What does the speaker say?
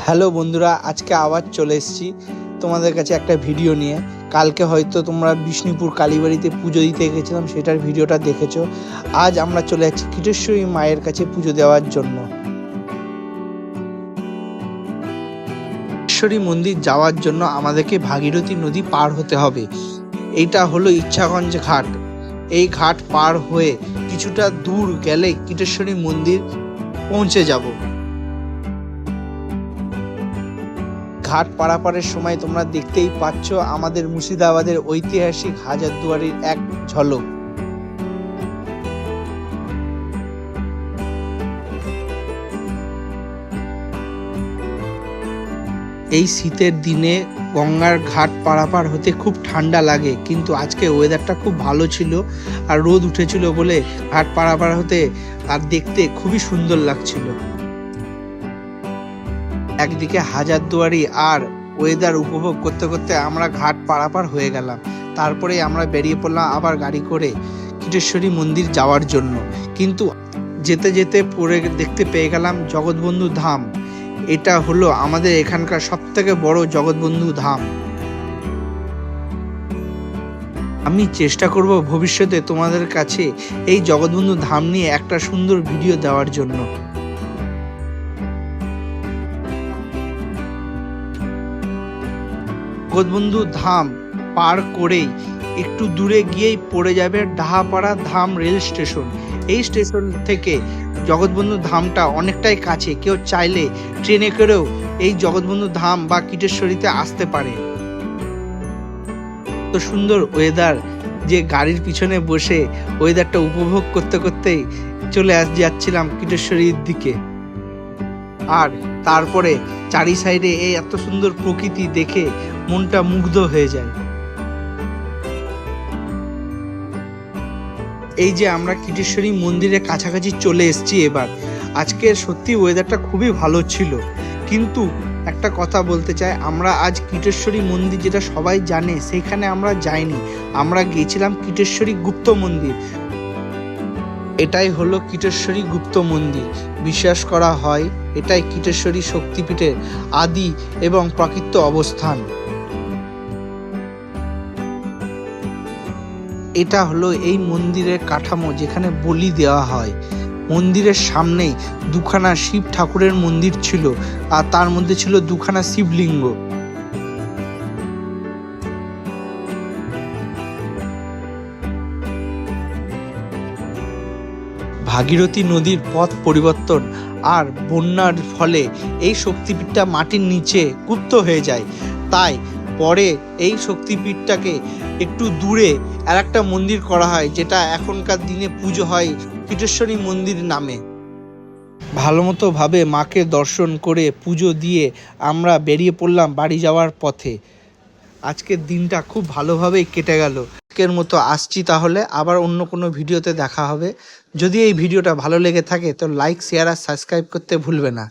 Hello বন্ধুরা, আজকে আবার চলে এসেছি তোমাদের কাছে একটা ভিডিও নিয়ে। কালকে হয়তো তোমরা বিষ্ণুপুর কালীবাড়িতে পুজো দিতে গেছিলাম, সেটার ভিডিওটা দেখেছো। আজ আমরা চলে যাচ্ছি কিটেশ্বরী মায়ের কাছে পুজো দেওয়ার জন্য। কিটেশ্বরী মন্দির যাওয়ার জন্য আমাদেরকে ভাগীরথী নদী পার হতে হবে। এইটা হলো ইচ্ছাগঞ্জ ঘাট। এই ঘাট পার হয়ে কিছুটা দূর গেলে কিটেশ্বরী মন্দির পৌঁছে যাব। ঘাট পারাপারের সময় তোমরা দেখতেই পাচ্ছ আমাদের মুর্শিদাবাদের ঐতিহাসিক হাজারদুয়ারির এক ঝলক। এই শীতের দিনে গঙ্গার ঘাট পারাপার হতে খুব ঠান্ডা লাগে, কিন্তু আজকে ওয়েদারটা খুব ভালো ছিল আর রোদ উঠেছিল বলে ঘাট পারাপার হতে আর দেখতে খুবই সুন্দর লাগছিল। একদিকে হাজারদুয়ারি আর ওয়েদার উপভোগ করতে করতে আমরা ঘাট পারাপার হয়ে গেলাম। তারপরে আমরা বেরিয়ে পড়লাম আবার গাড়ি করে কিটেশ্বরী মন্দির যাওয়ার জন্য। কিন্তু যেতে যেতে পরে দেখতে পেয়ে গেলাম জগৎবন্ধু ধাম। এটা হলো আমাদের এখানকার সবথেকে বড় জগৎবন্ধু ধাম। আমি চেষ্টা করব ভবিষ্যতে তোমাদের কাছে এই জগৎবন্ধু ধাম নিয়ে একটা সুন্দর ভিডিও দেওয়ার জন্য। জগৎবন্ধু ধাম পার করেই একটু দূরে গিয়েই পড়ে যাবে ডাহাপাড়া ধাম রেল স্টেশন। এই স্টেশন থেকে জগৎবন্ধু ধামটা অনেকটাই কাছে, কেউ চাইলে ট্রেনে করেও এই জগৎবন্ধু ধাম বা কিটেশ্বরীতে আসতে পারে। তো সুন্দর ওয়েদার যে গাড়ির পিছনে বসে ওয়েদারটা উপভোগ করতে করতেই চলে যাচ্ছিলাম কিটেশ্বরীর দিকে। আর তারপরে চারি সাইডে এই এত সুন্দর প্রকৃতি দেখে মনটা মুগ্ধ হয়ে যায়। এই যে আমরা কিটেশ্বরী মন্দিরের কাছাকাছি চলে এসেছি এবার। আজকের সত্যি ওয়েদারটা খুবই ভালো ছিল, কিন্তু একটা কথা বলতে চাই, আমরা আজ কিটেশ্বরী মন্দির যেটা সবাই জানে সেইখানে আমরা যাইনি। আমরা গিয়েছিলাম কিটেশ্বরী গুপ্ত মন্দির। এটাই হলো কিটেশ্বরী গুপ্ত মন্দির। বিশ্বাস করা হয় এটাই কিটেশ্বরী শক্তিপীঠের আদি এবং প্রকৃত অবস্থান। এটা হলো এই মন্দিরের কাঠামো যেখানে বলি দেওয়া হয়। মন্দিরের সামনেই দুখানা শিব ঠাকুরের মন্দির ছিল, আর তার মধ্যে ছিল দুখানা শিবলিঙ্গ। ভাগীরথী নদীর পথ পরিবর্তন আর বন্যার ফলে এই শক্তিপীঠটা মাটির নিচে গুপ্ত হয়ে যায়। তাই পরে এই শক্তিপীঠটাকে একটু দূরে আর একটা মন্দির করা হয়, যেটা এখনকার দিনে পুজো হয় কিটেশ্বরী মন্দির নামে। ভালো মতো ভাবে মাকে দর্শন করে পুজো দিয়ে আমরা বেরিয়ে পড়লাম বাড়ি যাওয়ার পথে। আজকের দিনটা খুব ভালোভাবেই কেটে গেল। আজকের মতো আসছি, তাহলে আবার অন্য কোনো ভিডিওতে দেখা হবে। যদি এই ভিডিওটা ভালো লেগে থাকে তো লাইক, শেয়ার আর সাবস্ক্রাইব করতে ভুলবে না।